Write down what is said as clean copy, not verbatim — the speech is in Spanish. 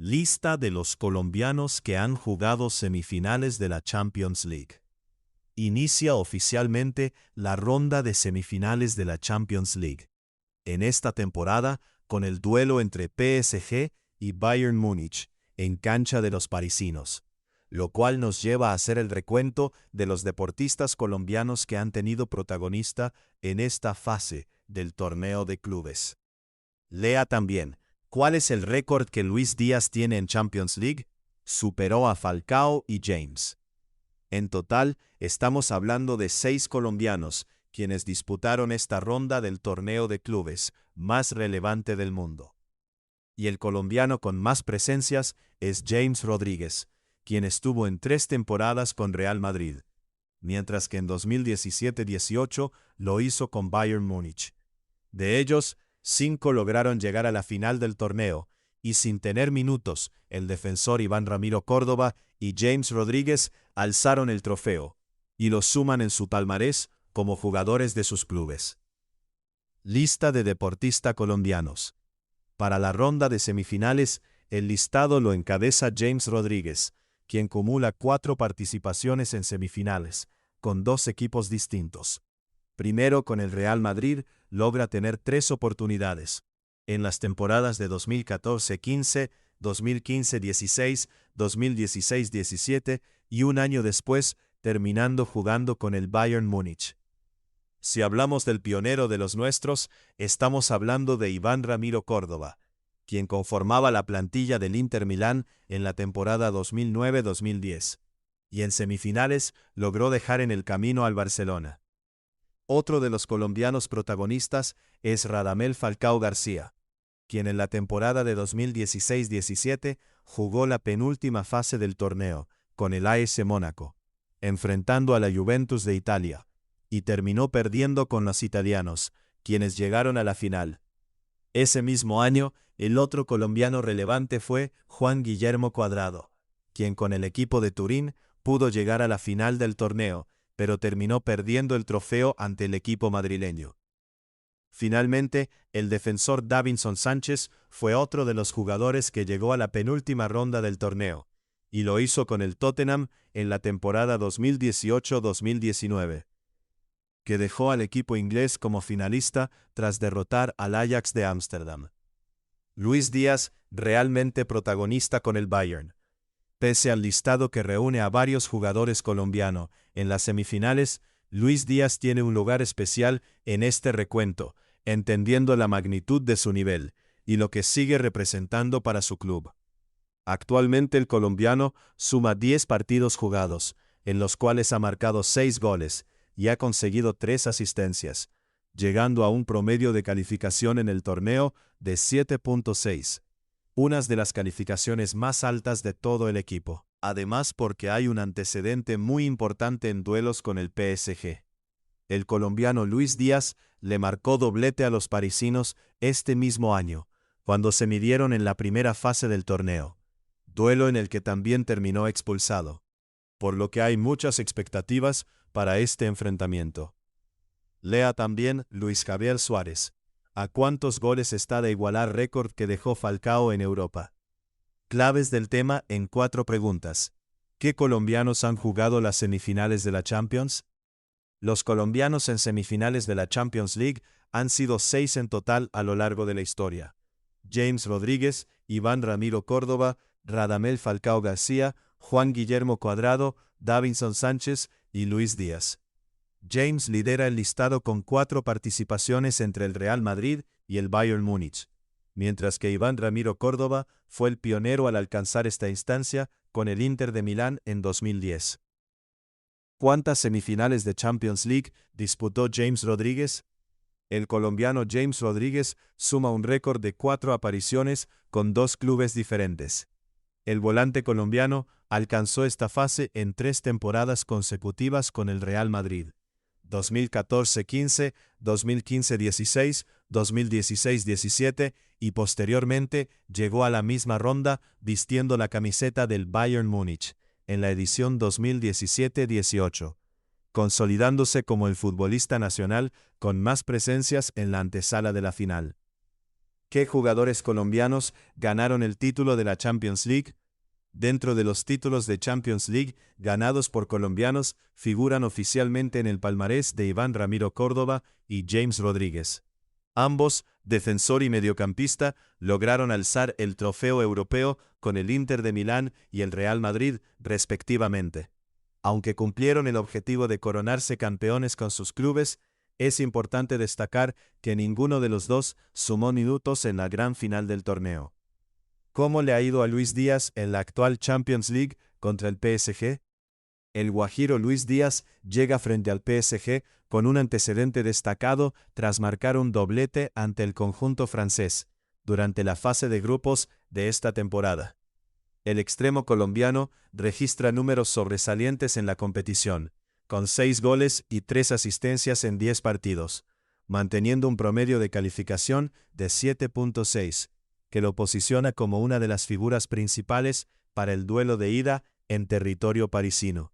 Lista de los colombianos que han jugado semifinales de la Champions League. Inicia oficialmente la ronda de semifinales de la Champions League. En esta temporada, con el duelo entre PSG y Bayern Múnich, en cancha de los parisinos, lo cual nos lleva a hacer el recuento de los deportistas colombianos que han tenido protagonista en esta fase del torneo de clubes. Lea también, ¿cuál es el récord que Luis Díaz tiene en Champions League? Superó a Falcao y James. En total, estamos hablando de 6 colombianos, quienes disputaron esta ronda del torneo de clubes más relevante del mundo. Y el colombiano con más presencias es James Rodríguez, quien estuvo en 3 temporadas con Real Madrid, mientras que en 2017-18 lo hizo con Bayern Múnich. De ellos, 5 lograron llegar a la final del torneo, y sin tener minutos, el defensor Iván Ramiro Córdoba y James Rodríguez alzaron el trofeo, y lo suman en su palmarés como jugadores de sus clubes. Lista de deportistas colombianos. Para la ronda de semifinales, el listado lo encabeza James Rodríguez, quien acumula 4 participaciones en semifinales, con 2 equipos distintos. Primero, con el Real Madrid, logra tener 3 oportunidades, en las temporadas de 2014-15, 2015-16, 2016-17 y un año después, terminando jugando con el Bayern Múnich. Si hablamos del pionero de los nuestros, estamos hablando de Iván Ramiro Córdoba, quien conformaba la plantilla del Inter Milán en la temporada 2009-2010, y en semifinales logró dejar en el camino al Barcelona. Otro de los colombianos protagonistas es Radamel Falcao García, quien en la temporada de 2016-17 jugó la penúltima fase del torneo con el AS Mónaco, enfrentando a la Juventus de Italia, y terminó perdiendo con los italianos, quienes llegaron a la final. Ese mismo año, el otro colombiano relevante fue Juan Guillermo Cuadrado, quien con el equipo de Turín pudo llegar a la final del torneo, pero terminó perdiendo el trofeo ante el equipo madrileño. Finalmente, el defensor Davinson Sánchez fue otro de los jugadores que llegó a la penúltima ronda del torneo, y lo hizo con el Tottenham en la temporada 2018-2019, que dejó al equipo inglés como finalista tras derrotar al Ajax de Ámsterdam. Luis Díaz, realmente protagonista con el Bayern. Pese al listado que reúne a varios jugadores colombianos en las semifinales, Luis Díaz tiene un lugar especial en este recuento, entendiendo la magnitud de su nivel y lo que sigue representando para su club. Actualmente el colombiano suma 10 partidos jugados, en los cuales ha marcado 6 goles y ha conseguido 3 asistencias, llegando a un promedio de calificación en el torneo de 7.6. Unas de las calificaciones más altas de todo el equipo, además porque hay un antecedente muy importante en duelos con el PSG. El colombiano Luis Díaz le marcó doblete a los parisinos este mismo año, cuando se midieron en la primera fase del torneo, duelo en el que también terminó expulsado, por lo que hay muchas expectativas para este enfrentamiento. Lea también Luis Javier Suárez. ¿A cuántos goles está de igualar récord que dejó Falcao en Europa? Claves del tema en 4 preguntas. ¿Qué colombianos han jugado las semifinales de la Champions? Los colombianos en semifinales de la Champions League han sido 6 en total a lo largo de la historia. James Rodríguez, Iván Ramiro Córdoba, Radamel Falcao García, Juan Guillermo Cuadrado, Davinson Sánchez y Luis Díaz. James lidera el listado con 4 participaciones entre el Real Madrid y el Bayern Múnich, mientras que Iván Ramiro Córdoba fue el pionero al alcanzar esta instancia con el Inter de Milán en 2010. ¿Cuántas semifinales de Champions League disputó James Rodríguez? El colombiano James Rodríguez suma un récord de 4 apariciones con 2 clubes diferentes. El volante colombiano alcanzó esta fase en 3 temporadas consecutivas con el Real Madrid: 2014-15, 2015-16, 2016-17 y posteriormente llegó a la misma ronda vistiendo la camiseta del Bayern Múnich en la edición 2017-18, consolidándose como el futbolista nacional con más presencias en la antesala de la final. ¿Qué jugadores colombianos ganaron el título de la Champions League? Dentro de los títulos de Champions League ganados por colombianos, figuran oficialmente en el palmarés de Iván Ramiro Córdoba y James Rodríguez. Ambos, defensor y mediocampista, lograron alzar el trofeo europeo con el Inter de Milán y el Real Madrid, respectivamente. Aunque cumplieron el objetivo de coronarse campeones con sus clubes, es importante destacar que ninguno de los dos sumó minutos en la gran final del torneo. ¿Cómo le ha ido a Luis Díaz en la actual Champions League contra el PSG? El guajiro Luis Díaz llega frente al PSG con un antecedente destacado tras marcar un doblete ante el conjunto francés durante la fase de grupos de esta temporada. El extremo colombiano registra números sobresalientes en la competición, con 6 goles y 3 asistencias en 10 partidos, manteniendo un promedio de calificación de 7.6, que lo posiciona como una de las figuras principales para el duelo de ida en territorio parisino.